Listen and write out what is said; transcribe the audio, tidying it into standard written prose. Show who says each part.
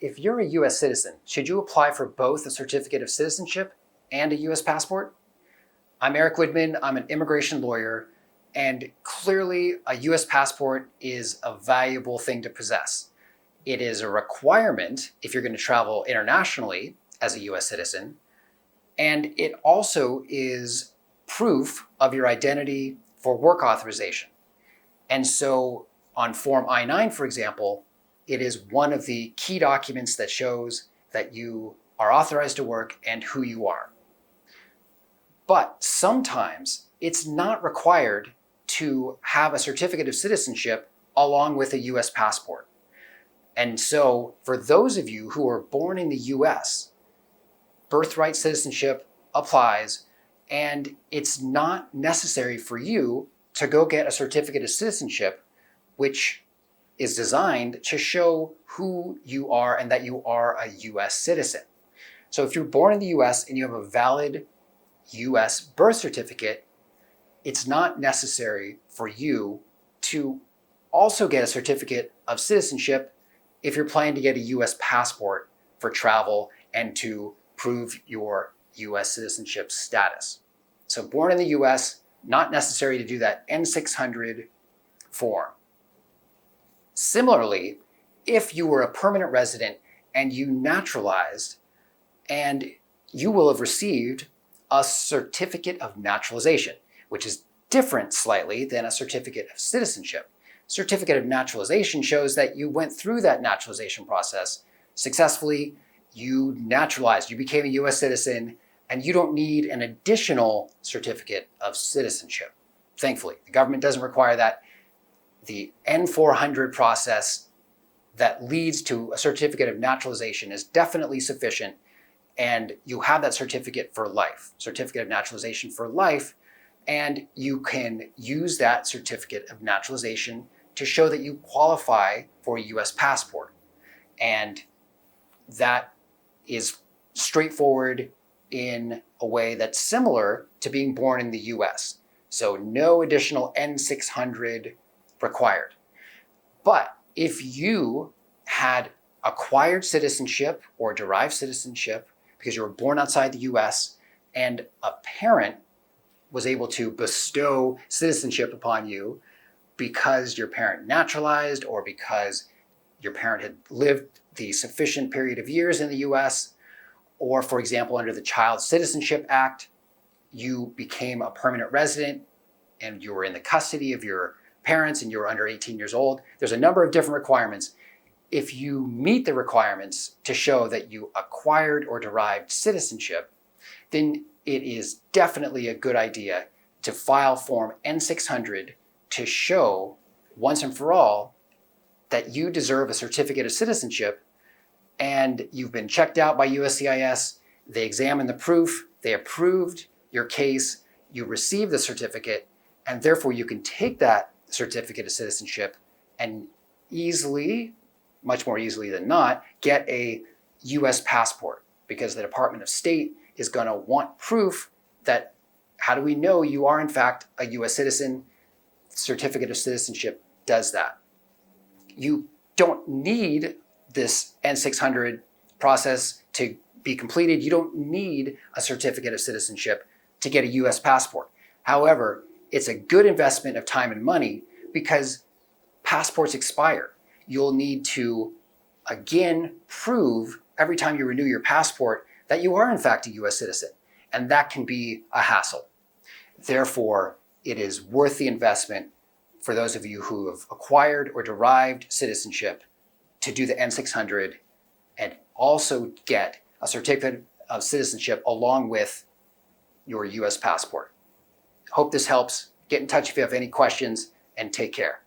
Speaker 1: if you're a US citizen, should you apply for both a certificate of citizenship and a US passport? I'm Erick Widman, I'm an immigration lawyer, and clearly a US passport is a valuable thing to possess. It is a requirement if you're going to travel internationally as a US citizen, and it also is proof of your identity for work authorization. And so on Form I-9, for example, it is one of the key documents that shows that you are authorized to work and who you are. But sometimes it's not required to have a certificate of citizenship along with a US passport. And so for those of you who are born in the US, birthright citizenship applies, and it's not necessary for you to go get a certificate of citizenship, which is designed to show who you are and that you are a US citizen. So if you're born in the US and you have a valid US birth certificate, it's not necessary for you to also get a certificate of citizenship if you're planning to get a US passport for travel and to prove your US citizenship status. So born in the US, not necessary to do that N600 form. Similarly, if you were a permanent resident and you naturalized, and you will have received a certificate of naturalization, which is different slightly than a certificate of citizenship. Certificate of naturalization shows that you went through that naturalization process successfully, you naturalized, you became a US citizen, and you don't need an additional certificate of citizenship. Thankfully, the government doesn't require that. The N400 process that leads to a certificate of naturalization is definitely sufficient, and you have that certificate for life, certificate of naturalization for life, and you can use that certificate of naturalization to show that you qualify for a US passport. And that is straightforward in a way that's similar to being born in the US. So no additional N600 required. But if you had acquired citizenship or derived citizenship because you were born outside the US and a parent was able to bestow citizenship upon you because your parent naturalized or because your parent had lived the sufficient period of years in the US, or for example, under the Child Citizenship Act, you became a permanent resident and you were in the custody of your parents and you were under 18 years old. There's a number of different requirements. If you meet the requirements to show that you acquired or derived citizenship, then it is definitely a good idea to file Form N600 to show once and for all that you deserve a certificate of citizenship and you've been checked out by USCIS, they examined the proof, they approved your case, you received the certificate, and therefore you can take that certificate of citizenship and easily, much more easily than not, get a US passport, because the Department of State is going to want proof that, how do we know you are in fact a US citizen? Certificate of citizenship does that. You don't need this N600 process to be completed. You don't need a certificate of citizenship to get a US passport. However, it's a good investment of time and money because passports expire. You'll need to, again, prove every time you renew your passport that you are in fact a US citizen, and that can be a hassle. Therefore, it is worth the investment for those of you who have acquired or derived citizenship to do the N600 and also get a certificate of citizenship along with your US passport. Hope this helps. Get in touch if you have any questions, and take care.